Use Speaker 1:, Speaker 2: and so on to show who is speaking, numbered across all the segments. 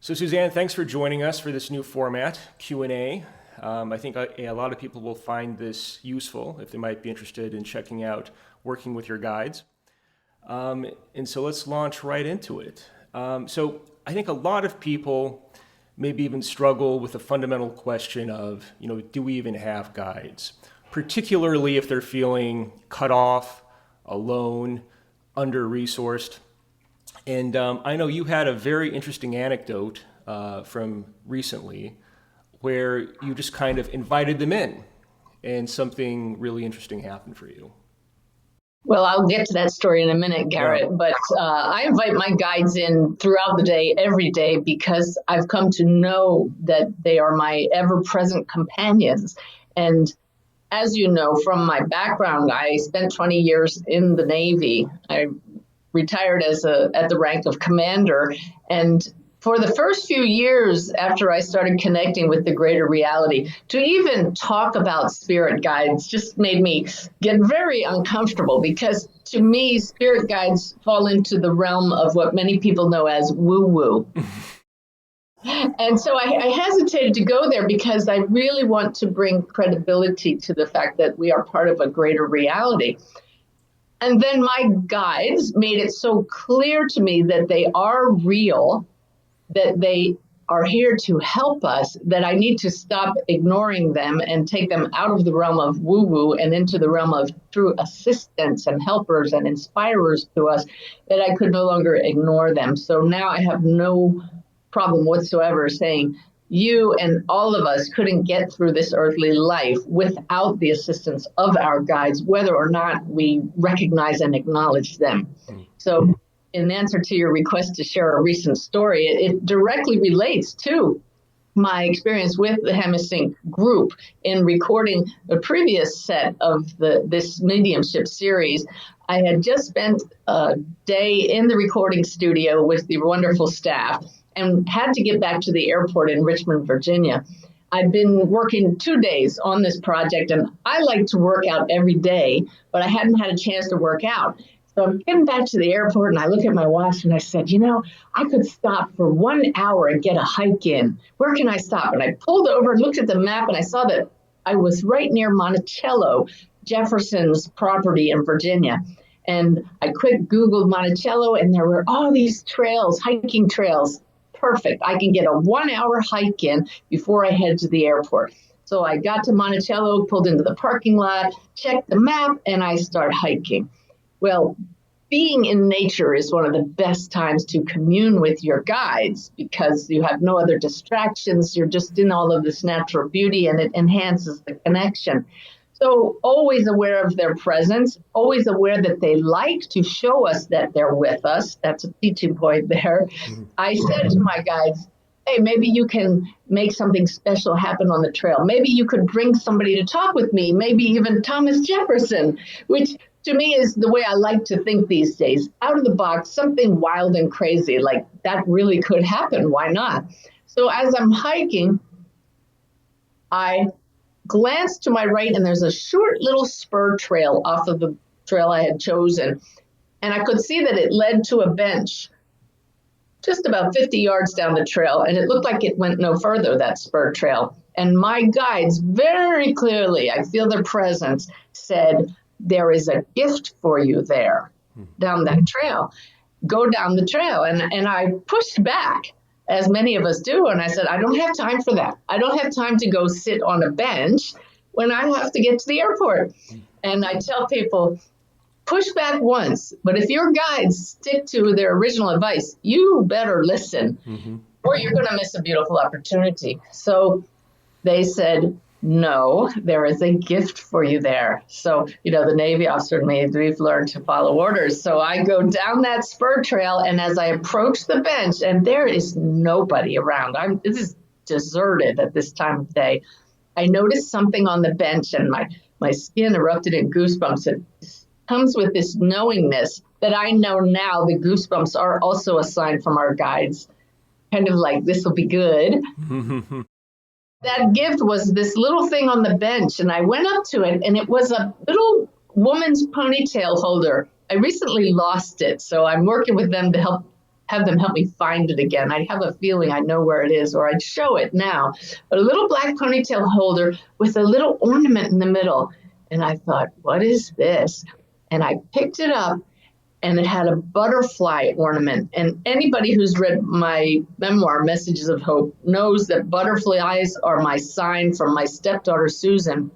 Speaker 1: So Suzanne, thanks for joining us for this new format, Q&A. I think a lot of people will find this useful if they might be interested in checking out working with your guides. And so let's launch right into it. So I think a lot of people maybe even struggle with the fundamental question of, do we even have guides? Particularly if they're feeling cut off, alone, under-resourced. And I know you had a very interesting anecdote from recently where you just kind of invited them in and something really interesting happened for you.
Speaker 2: Well, I'll get to that story in a minute, Garrett, but I invite my guides in throughout the day, every day, because I've come to know that they are my ever-present companions. And as you know, from my background, I spent 20 years in the Navy. I retired at the rank of commander. And for the first few years after I started connecting with the greater reality, to even talk about spirit guides just made me get very uncomfortable, because to me, spirit guides fall into the realm of what many people know as woo-woo. And so I hesitated to go there because I really want to bring credibility to the fact that we are part of a greater reality. And then my guides made it so clear to me that they are real, that they are here to help us, that I need to stop ignoring them and take them out of the realm of woo-woo and into the realm of true assistants and helpers and inspirers to us, that I could no longer ignore them. So now I have no problem whatsoever saying, you and all of us couldn't get through this earthly life without the assistance of our guides, whether or not we recognize and acknowledge them. So in answer to your request to share a recent story, it directly relates to my experience with the Hemi-Sync group in recording the previous set of this mediumship series. I had just spent a day in the recording studio with the wonderful staff and had to get back to the airport in Richmond, Virginia. I'd been working 2 days on this project, and I like to work out every day, but I hadn't had a chance to work out. So I'm getting back to the airport, and I look at my watch, and I said, I could stop for 1 hour and get a hike in. Where can I stop? And I pulled over and looked at the map, and I saw that I was right near Monticello, Jefferson's property in Virginia. And I quick Googled Monticello, and there were all these trails, hiking trails. Perfect. I can get a 1 hour hike in before I head to the airport. So I got to Monticello, pulled into the parking lot, checked the map, and I start hiking. Well, being in nature is one of the best times to commune with your guides because you have no other distractions. You're just in all of this natural beauty, and it enhances the connection. So always aware of their presence, always aware that they like to show us that they're with us. That's a teaching point there. Mm-hmm. I said to my guides, hey, maybe you can make something special happen on the trail. Maybe you could bring somebody to talk with me, maybe even Thomas Jefferson, which to me is the way I like to think these days. Out of the box, something wild and crazy, like that really could happen. Why not? So as I'm hiking, I glanced to my right, and there's a short little spur trail off of the trail I had chosen. And I could see that it led to a bench just about 50 yards down the trail. And it looked like it went no further, that spur trail. And my guides very clearly, I feel their presence, said, there is a gift for you there down that trail. Go down the trail. And I pushed back, as many of us do. And I said, I don't have time for that. I don't have time to go sit on a bench when I have to get to the airport. And I tell people, push back once, but if your guides stick to their original advice, you better listen, or you're going to miss a beautiful opportunity. So they said, no, there is a gift for you there. So, the Navy officer in me, we've learned to follow orders. So I go down that spur trail, and as I approach the bench, and there is nobody around, this is deserted at this time of day, I noticed something on the bench, and my skin erupted in goosebumps. It comes with this knowingness that I know now the goosebumps are also a sign from our guides, kind of like, this will be good. That gift was this little thing on the bench, and I went up to it, and it was a little woman's ponytail holder. I recently lost it, so I'm working with them to help have them help me find it again. I have a feeling I know where it is, or I'd show it now. But a little black ponytail holder with a little ornament in the middle. And I thought, what is this? And I picked it up, and it had a butterfly ornament. And anybody who's read my memoir, Messages of Hope, knows that butterflies are my sign from my stepdaughter, Susan,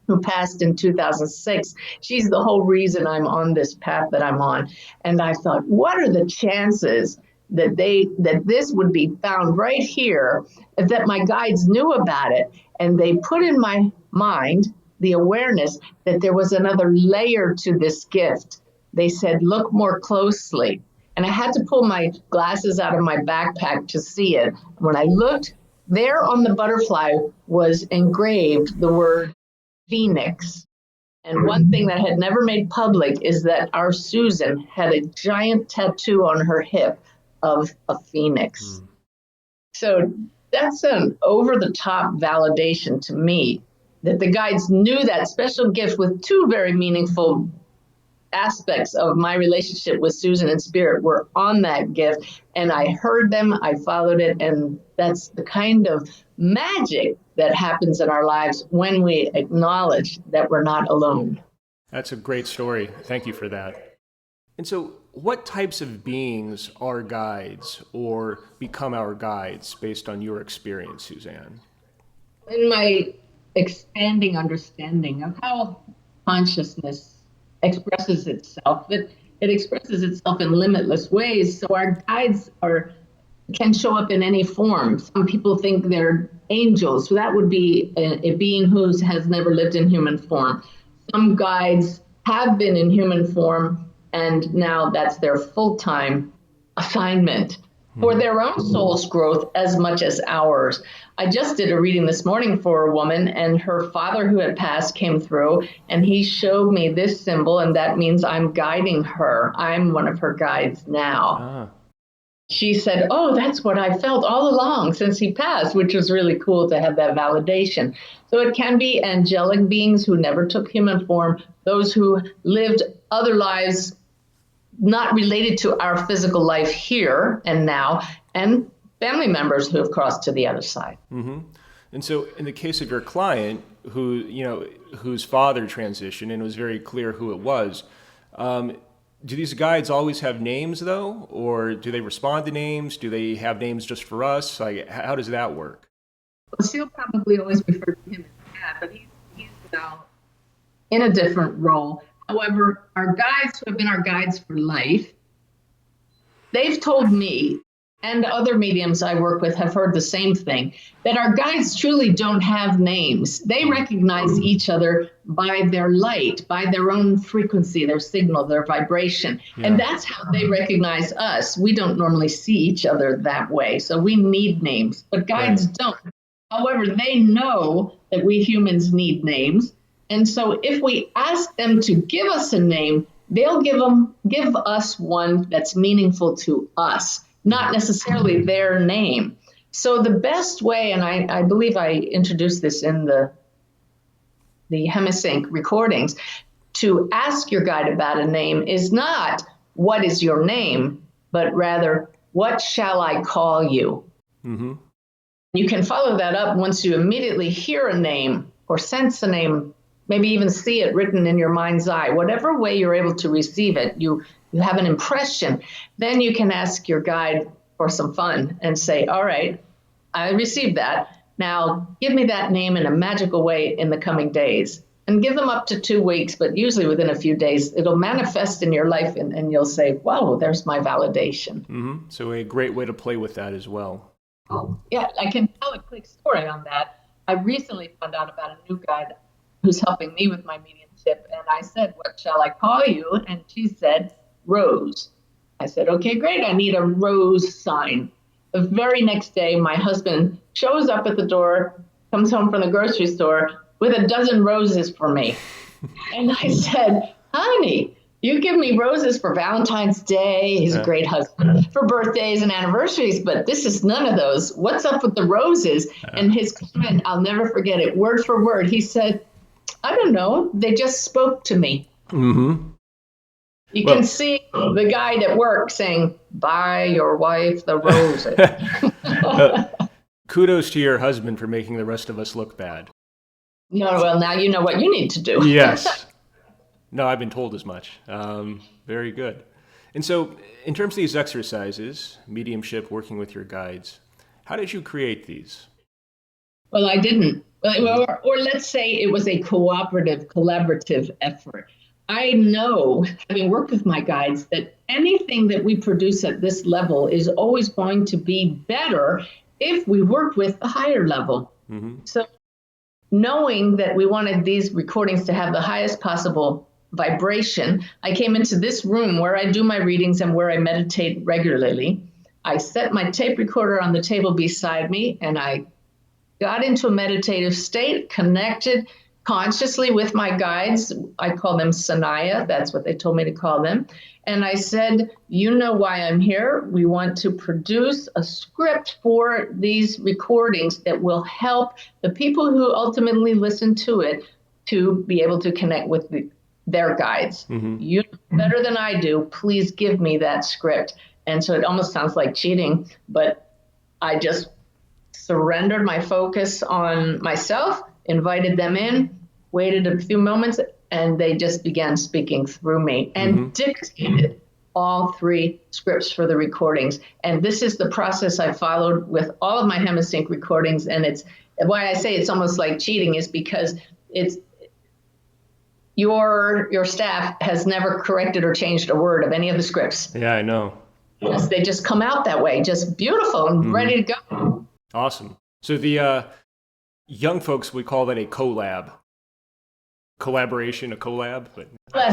Speaker 2: who passed in 2006. She's the whole reason I'm on this path that I'm on. And I thought, what are the chances that this would be found right here, that my guides knew about it, and they put in my mind the awareness that there was another layer to this gift. They said, look more closely. And I had to pull my glasses out of my backpack to see it. When I looked, there on the butterfly was engraved the word Phoenix. And one thing that had never made public is that our Susan had a giant tattoo on her hip of a phoenix. So that's an over-the-top validation to me that the guides knew that special gift with two very meaningful aspects of my relationship with Susan and Spirit were on that gift. And I heard them, I followed it, and that's the kind of magic that happens in our lives when we acknowledge that we're not alone.
Speaker 1: That's a great story. Thank you for that. And so what types of beings are guides or become our guides based on your experience, Suzanne?
Speaker 2: In my expanding understanding of how consciousness expresses itself, it expresses itself in limitless ways. So our guides can show up in any form. Some people think they're angels. So that would be a being who has never lived in human form. Some guides have been in human form, and now that's their full-time assignment for their own soul's growth as much as ours. I just did a reading this morning for a woman, and her father who had passed came through, and he showed me this symbol, and that means I'm guiding her. I'm one of her guides now. She said, oh, that's what I felt all along since he passed, which was really cool to have that validation. So it can be angelic beings who never took human form, those who lived other lives not related to our physical life here and now, and family members who have crossed to the other side.
Speaker 1: Mm-hmm. And so in the case of your client whose father transitioned, and it was very clear who it was, do these guides always have names, though? Or do they respond to names? Do they have names just for us? Like, how does that work?
Speaker 2: Well, she'll probably always refer to him as Dad, but he's now in a different role. However, our guides who have been our guides for life, they've told me, and other mediums I work with have heard the same thing, that our guides truly don't have names. They recognize each other by their light, by their own frequency, their signal, their vibration. Yeah. And that's how they recognize us. We don't normally see each other that way, so we need names, but guides don't. However, they know that we humans need names. And so if we ask them to give us a name, they'll give us one that's meaningful to us, not necessarily their name. So the best way, and I believe I introduced this in the Hemi-Sync recordings, to ask your guide about a name is not, what is your name, but rather, what shall I call you? Mm-hmm. You can follow that up once you immediately hear a name or sense a name, maybe even see it written in your mind's eye. Whatever way you're able to receive it, you have an impression. Then you can ask your guide for some fun and say, all right, I received that. Now give me that name in a magical way in the coming days. And give them up to 2 weeks, but usually within a few days, it'll manifest in your life and you'll say, wow, there's my validation.
Speaker 1: Mm-hmm. So a great way to play with that as well.
Speaker 2: Oh, yeah, I can tell a quick story on that. I recently found out about a new guide who's helping me with my mediumship. And I said, what shall I call you? And she said, Rose. I said, okay, great. I need a rose sign. The very next day, my husband shows up at the door, comes home from the grocery store with a dozen roses for me. And I said, honey, you give me roses for Valentine's Day. He's a great husband, for birthdays and anniversaries, but this is none of those. What's up with the roses? And his comment, I'll never forget it, word for word. He said, I don't know. They just spoke to me. Mm-hmm. You can see the guide at work saying, buy your wife the roses.
Speaker 1: Kudos to your husband for making the rest of us look bad.
Speaker 2: No, well, now you know what you need to do.
Speaker 1: Yes. No, I've been told as much. Very good. And so, in terms of these exercises, mediumship, working with your guides, how did you create these?
Speaker 2: Well, I didn't. Or let's say it was a collaborative effort. I know, having worked with my guides, that anything that we produce at this level is always going to be better if we work with a higher level. Mm-hmm. So knowing that we wanted these recordings to have the highest possible vibration, I came into this room where I do my readings and where I meditate regularly. I set my tape recorder on the table beside me, and I got into a meditative state, connected consciously with my guides. I call them Sanaya. That's what they told me to call them. And I said, you know why I'm here. We want to produce a script for these recordings that will help the people who ultimately listen to it to be able to connect with their guides. Mm-hmm. You know better than I do. Please give me that script. And so it almost sounds like cheating, but I just surrendered my focus on myself, invited them in, waited a few moments, and they just began speaking through me and dictated all 3 scripts for the recordings. And this is the process I followed with all of my Hemi-Sync recordings. And it's why I say it's almost like cheating is because it's your staff has never corrected or changed a word of any of the scripts.
Speaker 1: Yeah, I know.
Speaker 2: Yes, they just come out that way, just beautiful and ready to go.
Speaker 1: Awesome. So the young folks would call that a collab. Collaboration, a collab. But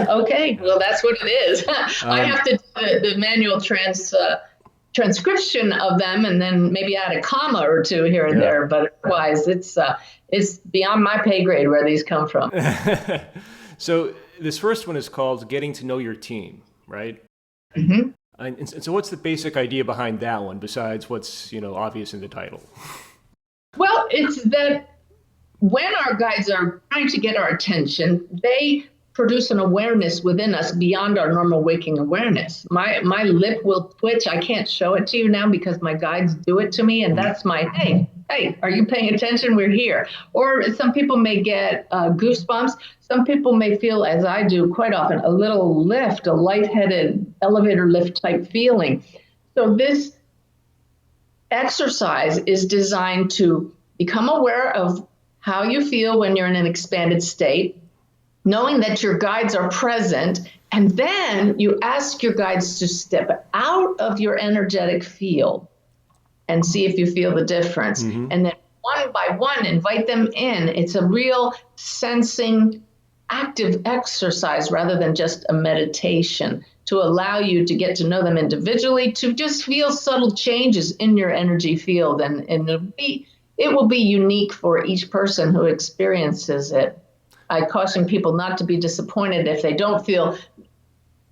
Speaker 2: okay, well, that's what it is. I have to do the manual transcription of them and then maybe add a comma or 2 here and there. But otherwise, it's beyond my pay grade where these come from.
Speaker 1: So this first one is called Getting to Know Your Team, right?
Speaker 2: Mm-hmm.
Speaker 1: And so what's the basic idea behind that one besides what's, obvious in the title?
Speaker 2: Well, it's that when our guides are trying to get our attention, they produce an awareness within us beyond our normal waking awareness. My lip will twitch. I can't show it to you now because my guides do it to me. And that's my, hey, are you paying attention? We're here. Or some people may get goosebumps. Some people may feel, as I do quite often, a little lift, a lightheaded elevator lift type feeling. So this exercise is designed to become aware of how you feel when you're in an expanded state, knowing that your guides are present, and then you ask your guides to step out of your energetic field and see if you feel the difference. Mm-hmm. And then one by one, invite them in. It's a real sensing, active exercise rather than just a meditation to allow you to get to know them individually, to just feel subtle changes in your energy field. And it will be unique for each person who experiences it. I caution people not to be disappointed if they don't feel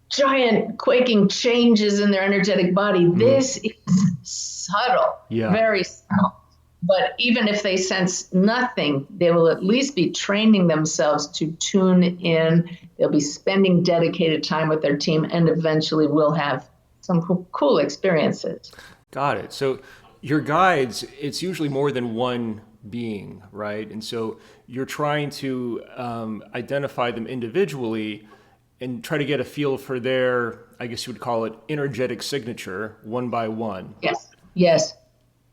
Speaker 2: giant quaking changes in their energetic body. Mm-hmm. This is subtle, very subtle. But even if they sense nothing, they will at least be training themselves to tune in. They'll be spending dedicated time with their team and eventually will have some cool experiences.
Speaker 1: Got it. So your guides, it's usually more than one being, right? And so you're trying to identify them individually and try to get a feel for their, I guess you would call it, energetic signature, one by one.
Speaker 2: Yes.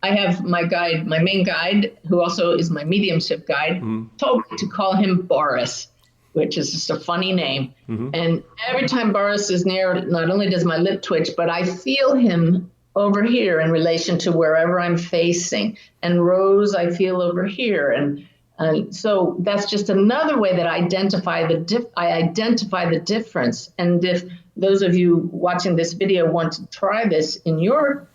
Speaker 2: I have my guide, my main guide, who also is my mediumship guide, told me to call him Boris, which is just a funny name. Mm-hmm. And every time Boris is near, not only does my lip twitch, but I feel him over here in relation to wherever I'm facing. And Rose, I feel over here. And so that's just another way that I identify the difference. And if those of you watching this video want to try this in your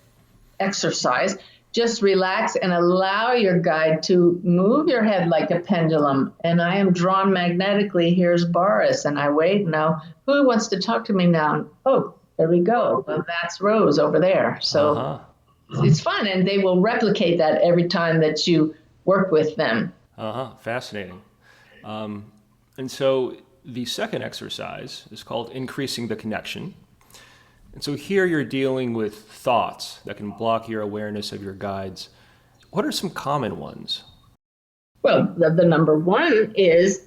Speaker 2: exercise, just relax and allow your guide to move your head like a pendulum. And I am drawn magnetically. Here's Boris. And I wait now. Who wants to talk to me now? Oh, there we go. Well, that's Rose over there. So it's fun. And they will replicate that every time that you work with them.
Speaker 1: Fascinating. And so the second exercise is called increasing the connection. And so here you're dealing with thoughts that can block your awareness of your guides. What are some common ones?
Speaker 2: Well, the number one is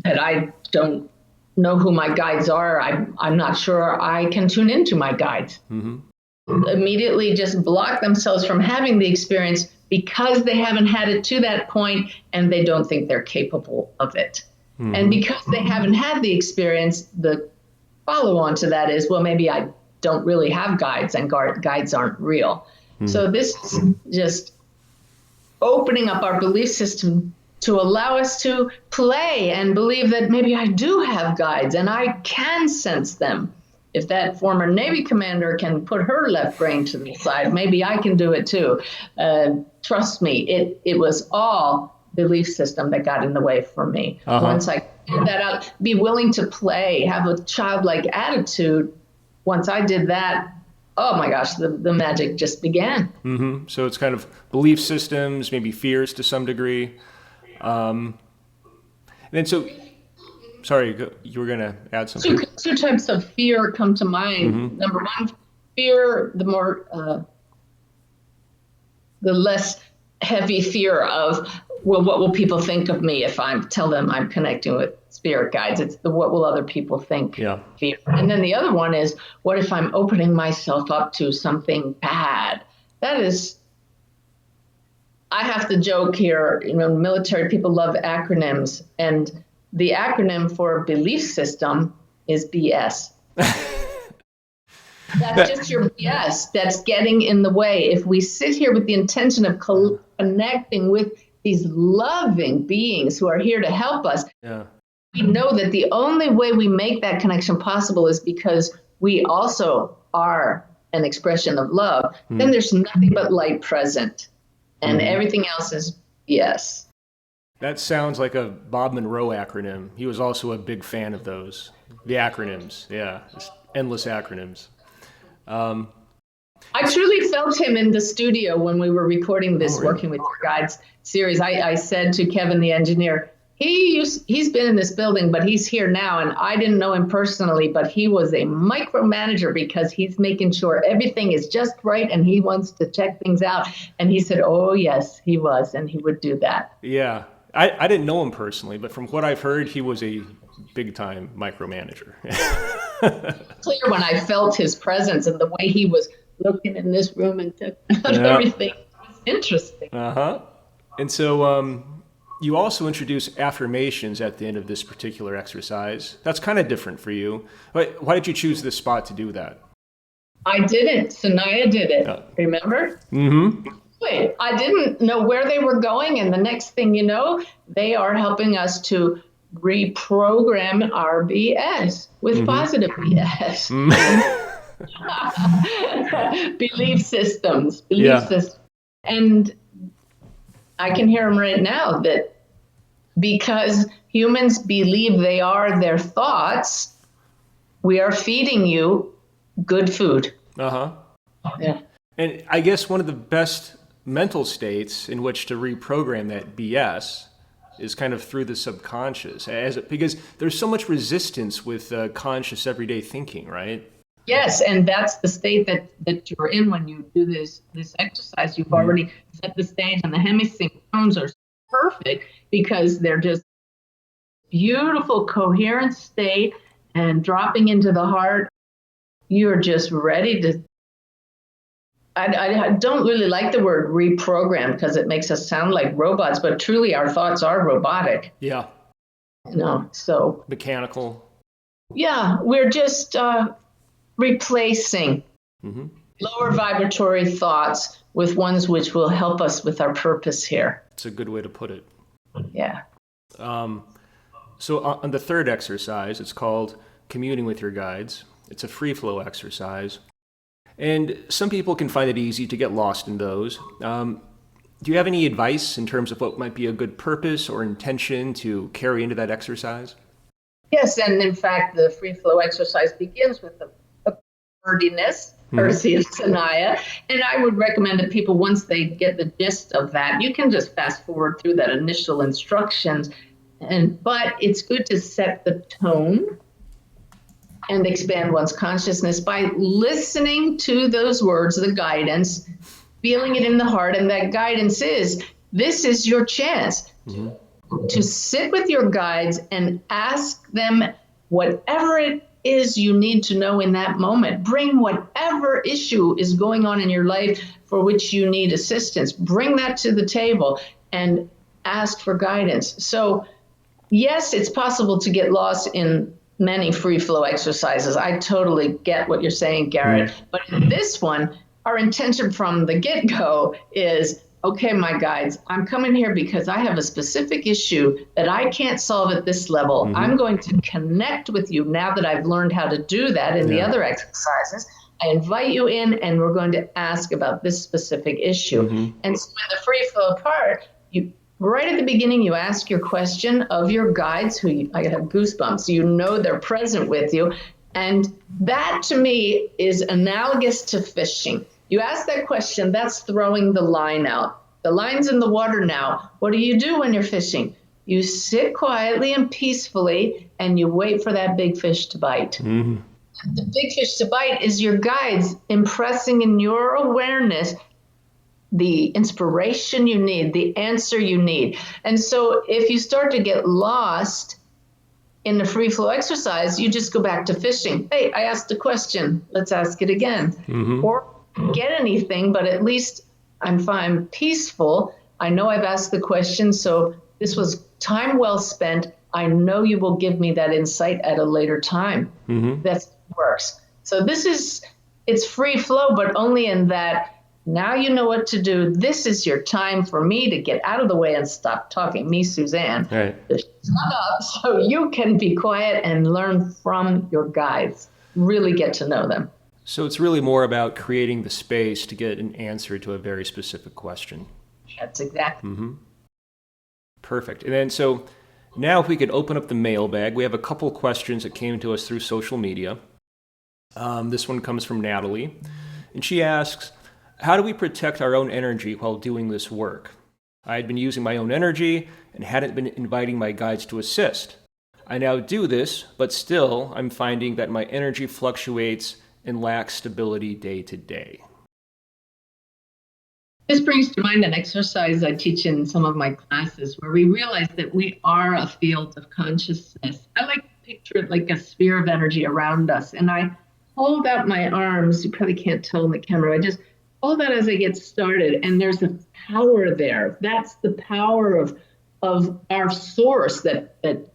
Speaker 2: that I don't know who my guides are. I'm not sure I can tune into my guides. Immediately just block themselves from having the experience because they haven't had it to that point and they don't think they're capable of it. And because they haven't had the experience, the follow on to that is, well, maybe I don't really have guides and guides aren't real. So this is just opening up our belief system to allow us to play and believe that maybe I do have guides and I can sense them. If that former Navy commander can put her left brain to the side, maybe I can do it too. Trust me, it was all belief system that got in the way for me. Once I figured that out, be willing to play, have a childlike attitude. Once I did that, oh my gosh, the magic just began.
Speaker 1: So it's kind of belief systems, maybe fears to some degree. And then so, sorry, you were going to add something.
Speaker 2: Two types of fear come to mind. Number one, fear, the less heavy fear of, well, what will people think of me if I tell them I'm connecting with spirit guides? It's the what will other people think fear. And then the other one is, what if I'm opening myself up to something bad? That is, I have to joke here, military people love acronyms, and the acronym for belief system is BS. That's just your BS that's getting in the way. If we sit here with the intention of connecting with these loving beings who are here to help us, we know that the only way we make that connection possible is because we also are an expression of love. Then there's nothing but light present, and everything else is BS.
Speaker 1: That sounds like a Bob Monroe acronym. He was also a big fan of those. The acronyms, just endless acronyms.
Speaker 2: I truly felt him in the studio when we were recording this Working with Your Guides series. I said to Kevin, the engineer, he's been in this building, but he's here now. And I didn't know him personally, but he was a micromanager because he's making sure everything is just right and he wants to check things out. And he said, oh, yes, he was. And he would do that.
Speaker 1: Yeah. I didn't know him personally, but from what I've heard, he was a big-time micromanager.
Speaker 2: Clear when I felt his presence and the way he was looking in this room and took out everything. It was interesting.
Speaker 1: And so you also introduce affirmations at the end of this particular exercise. That's kind of different for you. Why did you choose this spot to do that?
Speaker 2: I didn't. Sanaya did it. Remember? Wait, I didn't know where they were going. And the next thing you know, they are helping us to reprogram our BS with positive BS. Belief systems. And I can hear them right now that because humans believe they are their thoughts, we are feeding you good food. Yeah.
Speaker 1: And I guess one of the best mental states in which to reprogram that BS is kind of through the subconscious, because there's so much resistance with conscious everyday thinking, right?
Speaker 2: Yes, and that's the state that you're in when you do this exercise. You've already set the stage, and the Hemi-Sync tones are perfect because they're just beautiful, coherent state and dropping into the heart. You're just ready to. I don't really like the word reprogram because it makes us sound like robots, but truly our thoughts are robotic.
Speaker 1: Yeah.
Speaker 2: So.
Speaker 1: Mechanical.
Speaker 2: Yeah, we're just replacing lower vibratory thoughts with ones which will help us with our purpose here.
Speaker 1: It's a good way to put it.
Speaker 2: Yeah.
Speaker 1: So on the third exercise, it's called communing with your guides. It's a free flow exercise. And some people can find it easy to get lost in those. Do you have any advice in terms of what might be a good purpose or intention to carry into that exercise?
Speaker 2: Yes, and in fact, the free flow exercise begins with a birdiness, Percy and Sanaya. And I would recommend that people, once they get the gist of that, you can just fast forward through that initial instructions But it's good to set the tone and expand one's consciousness by listening to those words, the guidance, feeling it in the heart. And that guidance is, this is your chance to sit with your guides and ask them whatever it is you need to know in that moment. Bring whatever issue is going on in your life for which you need assistance. Bring that to the table and ask for guidance. So yes, it's possible to get lost in many free flow exercises. I totally get what you're saying, Garrett. But in this one, our intention from the get-go is, okay, my guides, I'm coming here because I have a specific issue that I can't solve at this level. I'm going to connect with you now that I've learned how to do that in the other exercises. I invite you in and we're going to ask about this specific issue. And so in the free flow part, right at the beginning, you ask your question of your guides, I have goosebumps, you know they're present with you. And that to me is analogous to fishing. You ask that question, that's throwing the line out. The line's in the water now. What do you do when you're fishing? You sit quietly and peacefully and you wait for that big fish to bite. The big fish to bite is your guides impressing in your awareness the inspiration you need, the answer you need. And so if you start to get lost in the free flow exercise, you just go back to fishing. Hey, I asked a question. Let's ask it again. Or get anything, but at least I'm fine, peaceful. I know I've asked the question, so this was time well spent. I know you will give me that insight at a later time. That works. So it's free flow, but only in that now you know what to do. This is your time for me to get out of the way and stop talking. Me, Suzanne.
Speaker 1: Right.
Speaker 2: Shut up so you can be quiet and learn from your guides. Really get to know them.
Speaker 1: So it's really more about creating the space to get an answer to a very specific question.
Speaker 2: That's exactly.
Speaker 1: Perfect. And then so now if we could open up the mailbag, we have a couple questions that came to us through social media. This one comes from Natalie, and she asks, how do we protect our own energy while doing this work? I had been using my own energy and hadn't been inviting my guides to assist. I now do this, but still I'm finding that my energy fluctuates and lacks stability day to day.
Speaker 2: This brings to mind an exercise I teach in some of my classes where we realize that we are a field of consciousness. I like to picture it like a sphere of energy around us. And I hold out my arms. You probably can't tell in the camera. I just hold out as I get started. And there's a power there. That's the power of our source that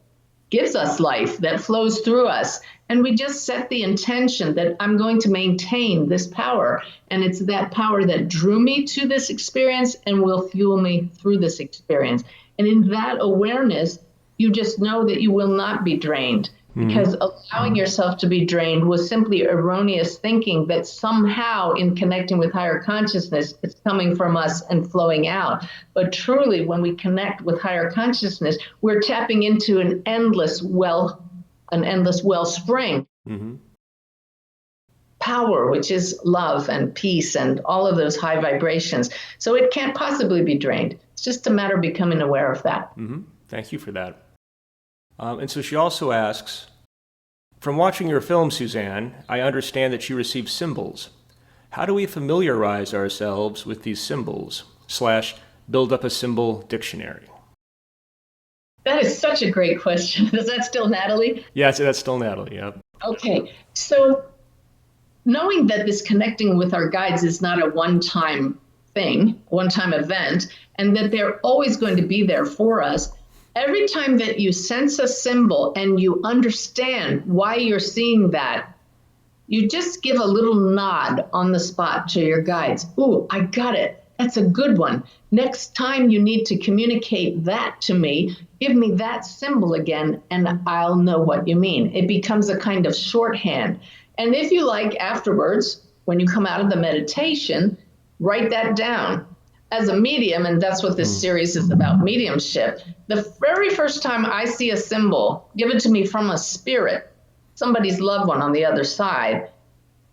Speaker 2: gives us life, that flows through us. And we just set the intention that I'm going to maintain this power. And it's that power that drew me to this experience and will fuel me through this experience. And in that awareness, you just know that you will not be drained. Because allowing yourself to be drained was simply erroneous thinking that somehow in connecting with higher consciousness, it's coming from us and flowing out. But truly, when we connect with higher consciousness, we're tapping into an endless wellspring. Power, which is love and peace and all of those high vibrations. So it can't possibly be drained. It's just a matter of becoming aware of that.
Speaker 1: Thank you for that. And so she also asks, from watching your film, Suzanne, I understand that you receive symbols. How do we familiarize ourselves with these symbols / build up a symbol dictionary?
Speaker 2: That is such a great question. Is that still Natalie?
Speaker 1: Yes, that's still Natalie, yeah.
Speaker 2: Okay, so knowing that this connecting with our guides is not a one-time thing, one-time event, and that they're always going to be there for us, every time that you sense a symbol and you understand why you're seeing that, you just give a little nod on the spot to your guides. Ooh, I got it. That's a good one. Next time you need to communicate that to me, give me that symbol again, and I'll know what you mean. It becomes a kind of shorthand. And if you like, afterwards, when you come out of the meditation, write that down. As a medium, and that's what this series is about, mediumship, the very first time I see a symbol given to me from a spirit, somebody's loved one on the other side,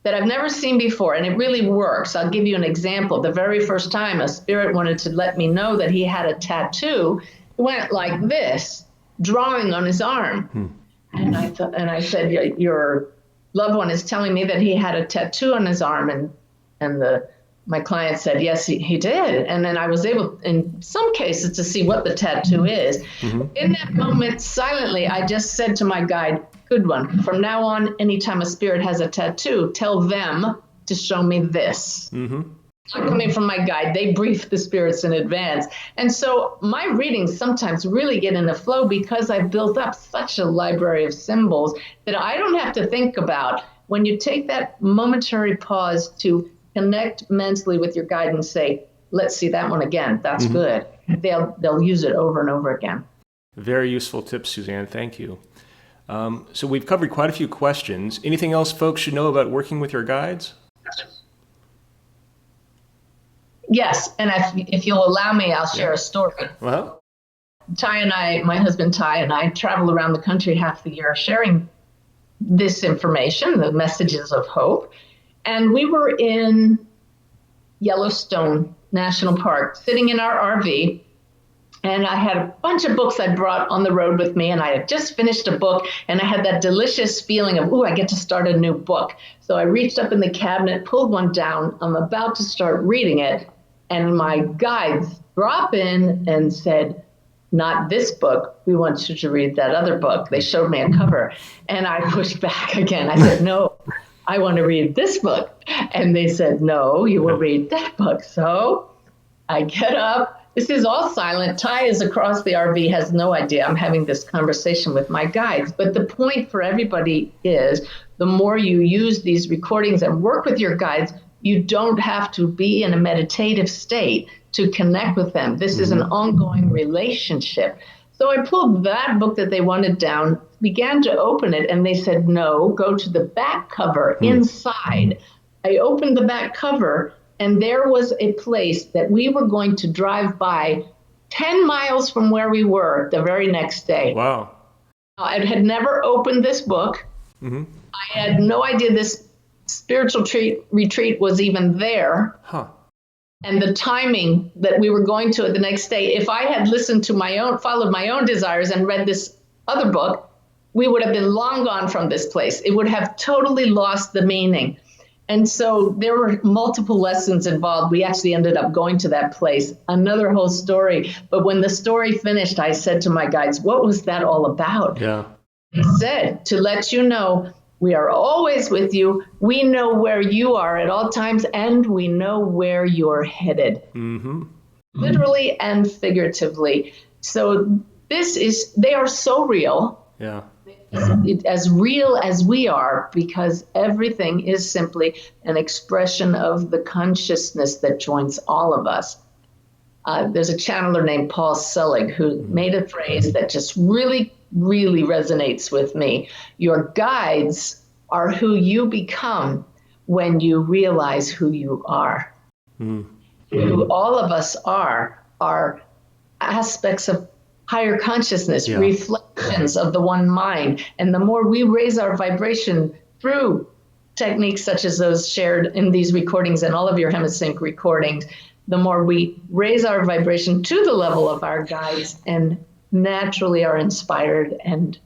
Speaker 2: that I've never seen before, and it really works. I'll give you an example. The very first time a spirit wanted to let me know that he had a tattoo, it went like this. drawing on his arm. And I said, your loved one is telling me that he had a tattoo on his arm. And my client said, yes, he did. And then I was able, in some cases, to see what the tattoo is. In that moment, silently, I just said to my guide, good one. From now on, anytime a spirit has a tattoo, tell them to show me this. Not coming from my guide, they brief the spirits in advance. And so my readings sometimes really get in the flow because I've built up such a library of symbols that I don't have to think about. When you take that momentary pause to connect mentally with your guide and say, let's see that one again, that's good. They'll use it over and over again.
Speaker 1: Very useful tips, Suzanne. Thank you. So we've covered quite a few questions. Anything else folks should know about working with your guides?
Speaker 2: Yes, and if you'll allow me, I'll share a story.
Speaker 1: Well,
Speaker 2: my husband Ty and I travel around the country half the year sharing this information, the messages of hope. And we were in Yellowstone National Park, sitting in our RV, and I had a bunch of books I brought on the road with me, and I had just finished a book, and I had that delicious feeling of, I get to start a new book. So I reached up in the cabinet, pulled one down. I'm about to start reading it, and my guides drop in and said, not this book. We want you to read that other book. They showed me a cover, and I pushed back again. I said, no, I want to read this book. And they said, no, you will read that book. So I get up. This is all silent. Ty is across the RV, has no idea I'm having this conversation with my guides. But the point for everybody is the more you use these recordings and work with your guides, you don't have to be in a meditative state to connect with them. This is an ongoing relationship. So I pulled that book that they wanted down, began to open it, and they said, no, go to the back cover inside. I opened the back cover, and there was a place that we were going to drive by 10 miles from where we were the very next day.
Speaker 1: Wow.
Speaker 2: I had never opened this book. I had no idea this spiritual retreat was even there. And the timing that we were going to it the next day, if I had listened to followed my own desires and read this other book, we would have been long gone from this place. It would have totally lost the meaning. And so there were multiple lessons involved. We actually ended up going to that place, another whole story. But when the story finished, I said to my guides, what was that all about?
Speaker 1: Yeah.
Speaker 2: He said, to let you know, we are always with you. We know where you are at all times, and we know where you're headed. Literally and figuratively. So they are so real.
Speaker 1: Yeah.
Speaker 2: As real as we are, because everything is simply an expression of the consciousness that joins all of us. There's a channeler named Paul Selig who made a phrase that just really, really resonates with me. Your guides are who you become when you realize who you are. Who all of us are aspects of higher consciousness, reflections of the one mind. And the more we raise our vibration through techniques such as those shared in these recordings and all of your Hemi-Sync recordings, the more we raise our vibration to the level of our guides and naturally are inspired and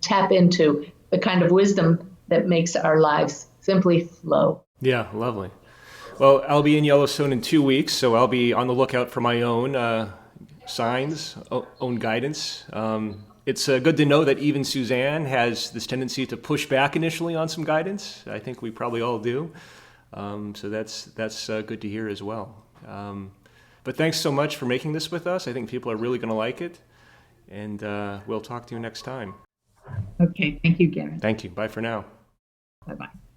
Speaker 2: tap into the kind of wisdom that makes our lives simply flow.
Speaker 1: Yeah, lovely. Well, I'll be in Yellowstone in 2 weeks, so I'll be on the lookout for my own signs, own guidance. It's good to know that even Suzanne has this tendency to push back initially on some guidance. I think we probably all do. So that's good to hear as well. But thanks so much for making this with us. I think people are really going to like it. And we'll talk to you next time.
Speaker 2: Okay. Thank you, Garen.
Speaker 1: Thank you. Bye for now.
Speaker 2: Bye-bye.